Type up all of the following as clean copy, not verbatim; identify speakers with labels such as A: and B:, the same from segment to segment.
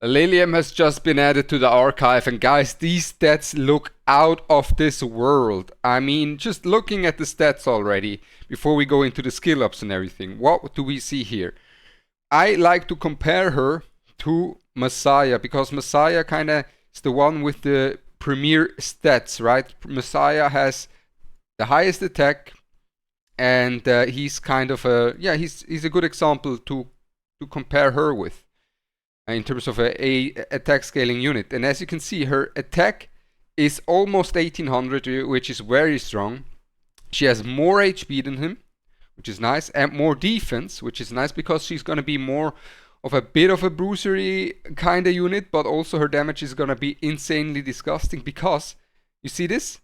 A: Liliam has just been added to the archive, and guys, these stats look out of this world. I mean, just looking at the stats already, before we go into the skill ups and everything, what do we see here? I like to compare her to Messiah, because Messiah kind of is the one with the premier stats, right? Messiah has the highest attack, and he's kind of a, yeah, he's a good example to compare her with in terms of a attack scaling unit. And as you can see, her attack is almost 1800, which is very strong. She has more HP than him, which is nice, and more defense, which is nice because she's going to be more of a bit of a bruisery kind of unit, but also her damage is going to be insanely disgusting because, you see this?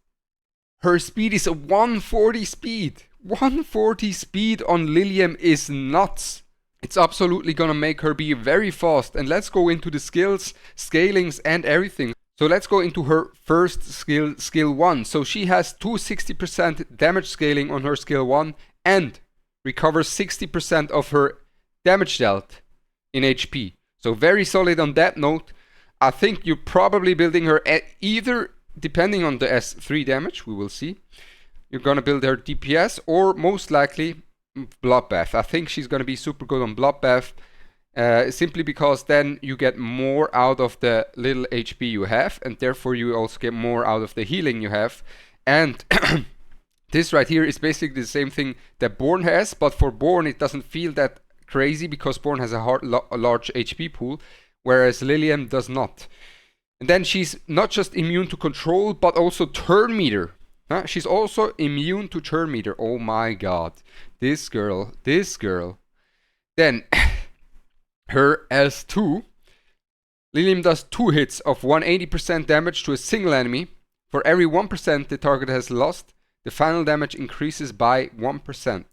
A: Her speed is a 140 speed. 140 speed on Liliam is nuts. It's absolutely gonna make her be very fast. And let's go into the skills, scalings and everything. So let's go into her first skill, skill 1. So she has 260% damage scaling on her skill 1 and recovers 60% of her damage dealt in HP. So very solid on that note. I think you're probably building her at either, depending on the S3 damage, we will see. You're gonna build her DPS or most likely Bloodbath. I think she's gonna be super good on Bloodbath, simply because then you get more out of the little HP you have, and therefore you also get more out of the healing you have. And this right here is basically the same thing that Born has, but for Born it doesn't feel that crazy because Born has a large HP pool, whereas Liliam does not. And then she's not just immune to control, but also turn meter. She's also immune to turn meter. Oh my god. This girl. Then, her S2. Liliam does 2 hits of 180% damage to a single enemy. For every 1% the target has lost, the final damage increases by 1%.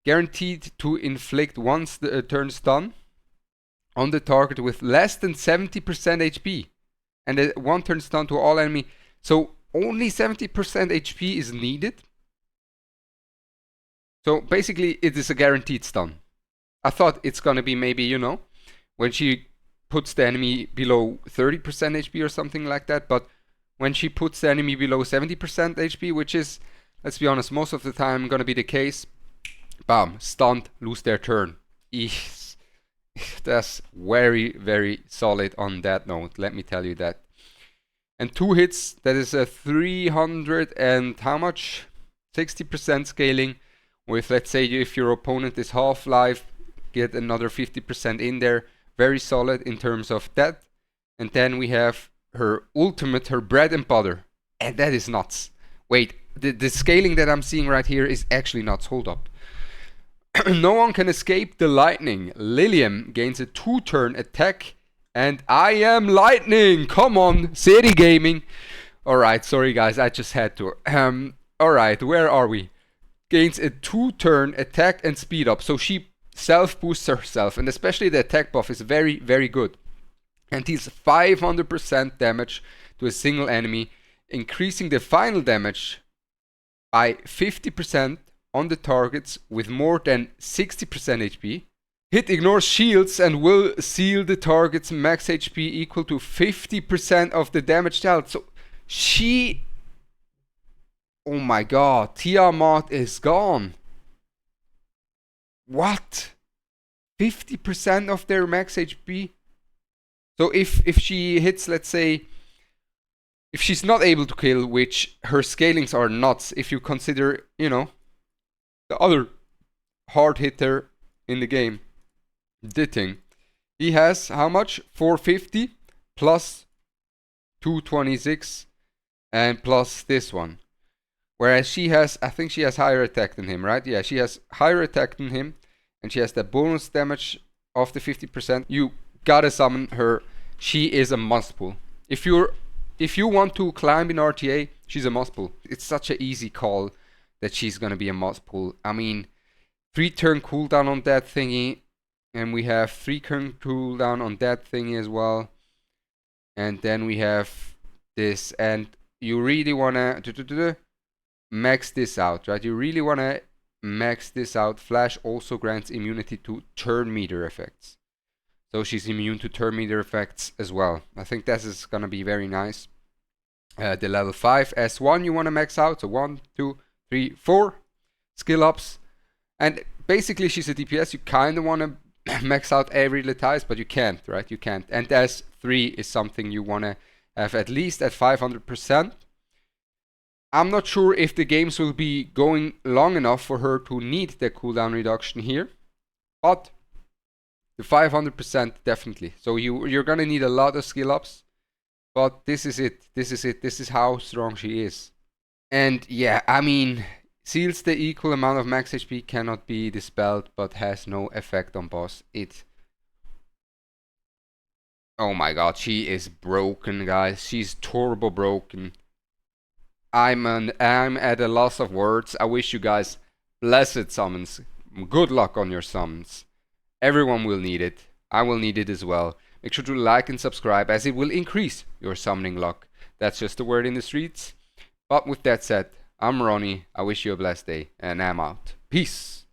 A: Guaranteed to inflict once the turn stun on the target with less than 70% HP. And a 1 turn stun to all enemy. So only 70% HP is needed. So basically it is a guaranteed stun. I thought it's gonna be maybe, you know, when she puts the enemy below 30% HP or something like that, but when she puts the enemy below 70% HP, which is, let's be honest, most of the time gonna be the case, bam, stunned, lose their turn. That's very, very solid on that note, let me tell you that. And 2 hits, that is a 300 and how much? 60% scaling with, let's say, if your opponent is Half-Life, get another 50% in there. Very solid in terms of that. And then we have her ultimate, her bread and butter. And that is nuts. Wait, the scaling that I'm seeing right here is actually nuts. Hold up. No one can escape the lightning. Liliam gains a 2-turn attack. And I am lightning! Come on, City Gaming! Alright, sorry guys, I just had to. Alright, where are we? Gains a 2-turn attack and speed up. So she self-boosts herself. And especially the attack buff is very, very good. And deals 500% damage to a single enemy. Increasing the final damage by 50% on the targets with more than 60% HP. Hit ignores shields and will seal the target's max HP equal to 50% of the damage dealt. So she... Oh my god, Tiamat is gone. What? 50% of their max HP? So if she hits, let's say... If she's not able to kill, which her scalings are nuts, if you consider, you know, the other hard hitter in the game. Ditting. He has how much? 450 plus 226 and plus this one. Whereas she has, I think she has higher attack than him, right? Yeah, she has higher attack than him. And she has the bonus damage of the 50%. You gotta summon her. She is a must pull. If you want to climb in RTA, she's a must pull. It's such an easy call that she's gonna be a must pull. I mean, 3-turn cooldown on that thingy. And we have 3-turn cooldown on that thingy as well. And then we have this. And you really wanna max this out, right? You really wanna max this out. Flash also grants immunity to turn meter effects. So she's immune to turn meter effects as well. I think this is gonna be very nice. The level 5 S1 you want to max out. So 1, 2, 3, 4 skill ups. And basically she's a DPS. You kind of want to max out every Letice, but you can't, right? You can't. And S3 is something you want to have at least at 500%. I'm not sure if the games will be going long enough for her to need the cooldown reduction here. But the 500% definitely. So you're gonna need a lot of skill ups. But this is it. This is it. This is how strong she is. And yeah, I mean, seals the equal amount of max HP, cannot be dispelled, but has no effect on boss. Oh my god, she is broken, guys. She's turbo broken. I'm at a loss of words. I wish you guys blessed summons. Good luck on your summons. Everyone will need it. I will need it as well. Make sure to like and subscribe, as it will increase your summoning luck. That's just the word in the streets. But with that said, I'm Ronnie. I wish you a blessed day, and I'm out. Peace.